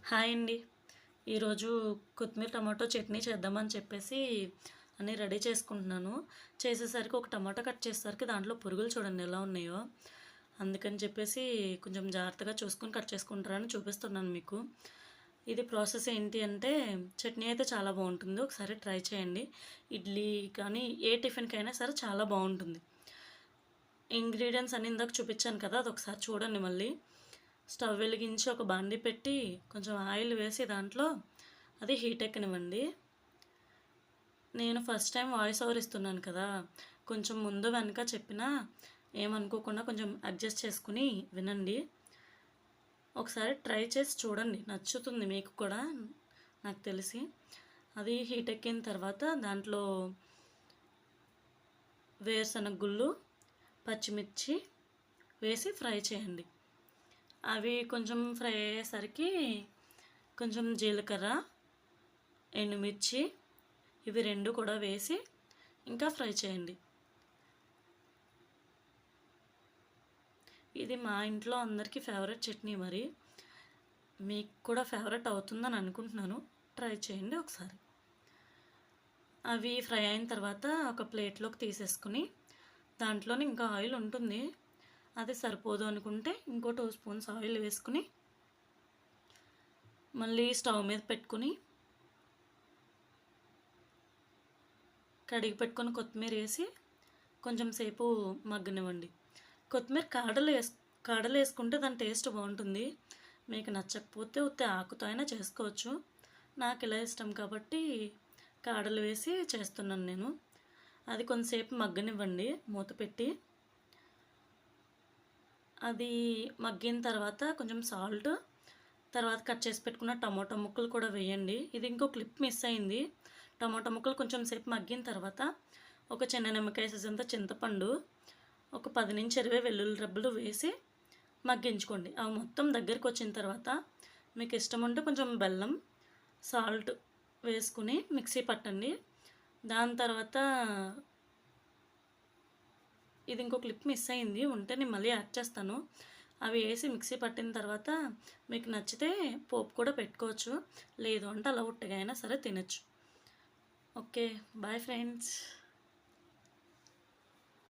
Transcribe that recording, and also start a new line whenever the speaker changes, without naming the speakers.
Hi అండి. ఈరోజు కొత్తిమీర టమాటో చట్నీ చేద్దామని చెప్పేసి అన్నీ రెడీ చేసుకుంటున్నాను. చేసేసరికి ఒక టమాటా కట్ చేసేసరికి దాంట్లో పురుగులు చూడండి ఎలా ఉన్నాయో. అందుకని చెప్పేసి కొంచెం జాగ్రత్తగా చూసుకొని కట్ చేసుకుంటారని చూపిస్తున్నాను మీకు. ఇది ప్రాసెస్ ఏంటి అంటే చట్నీ అయితే చాలా బాగుంటుంది. ఒకసారి ట్రై చేయండి. ఇడ్లీ కానీ ఏ టిఫిన్‌కైనా సరే చాలా బాగుంటుంది. ఇంగ్రీడియెంట్స్ అన్నీ ఇందాక చూపించాను కదా! అదొకసారి చూడండి మళ్ళీ. స్టవ్ వెలిగించి ఒక బాండీ పెట్టి కొంచెం ఆయిల్ వేసి దాంట్లో అది హీట్ ఎక్కనివ్వండి. నేను ఫస్ట్ టైం వాయిస్ ఓవర్ ఇస్తున్నాను కదా! కొంచెం ముందు వెనక చెప్పినా ఏమనుకోకుండా కొంచెం అడ్జస్ట్ చేసుకుని వినండి. ఒకసారి ట్రై చేసి చూడండి, నచ్చుతుంది మీకు కూడా నాకు తెలిసి. అది హీట్ ఎక్కిన తర్వాత దాంట్లో వేరుశనగ గుళ్ళు, పచ్చిమిర్చి వేసి ఫ్రై చేయండి. అవి కొంచెం ఫ్రై అయ్యేసరికి కొంచెం జీలకర్ర, ఎండుమిర్చి ఇవి 2 కూడా వేసి ఇంకా ఫ్రై చేయండి. ఇది మా ఇంట్లో అందరికీ ఫేవరెట్ చట్నీ మరి. మీకు కూడా ఫేవరెట్ అవుతుందని అనుకుంటున్నాను. ట్రై చేయండి ఒకసారి. అవి ఫ్రై అయిన తర్వాత ఒక ప్లేట్లోకి తీసేసుకుని దాంట్లోని ఇంకా ఆయిల్ ఉంటుంది. అది సరిపోదు అనుకుంటే ఇంకో 2 స్పూన్స్ ఆయిల్ వేసుకుని మళ్ళీ స్టవ్ మీద పెట్టుకుని కడిగి పెట్టుకొని కొత్తిమీర వేసి కొంచెం సేపు మగ్గనివ్వండి. కొత్తిమీర కాడలు వేసుకుంటే దాని టేస్ట్ బాగుంటుంది. మీకు నచ్చకపోతే ఉత్తి ఆకుతో అయినా చేసుకోవచ్చు. నాకు ఇలా ఇష్టం కాబట్టి కాడలు వేసి చేస్తున్నాను నేను. అది కొంతసేపు మగ్గనివ్వండి మూత పెట్టి. అది మగ్గిన తర్వాత కొంచెం సాల్ట్, తర్వాత కట్ చేసి పెట్టుకున్న టమాటో ముక్కలు కూడా వేయండి. ఇది ఇంకో క్లిప్ మిస్ అయింది. టమాటో ముక్కలు కొంచెం సేపు మగ్గిన తర్వాత ఒక చిన్న నిమ్మకాయ సైజ్ అంత చింతపండు, ఒక 10-20 వెల్లుల్లి రెబ్బలు వేసి మగ్గించుకోండి. అవి మొత్తం దగ్గరికి వచ్చిన తర్వాత మీకు ఇష్టం ఉంటే కొంచెం బెల్లం, సాల్ట్ వేసుకుని మిక్సీ పట్టండి. దాని తర్వాత ఇది ఇంకో క్లిప్ మిస్ అయింది, ఉంటే నేను మళ్ళీ యాడ్ చేస్తాను. అవి వేసి మిక్సీ పట్టిన తర్వాత మీకు నచ్చితే పోపు కూడా పెట్టుకోవచ్చు. లేదు అంటే అలా ఉట్టిగా అయినా సరే తినచ్చు. Okay, bye friends.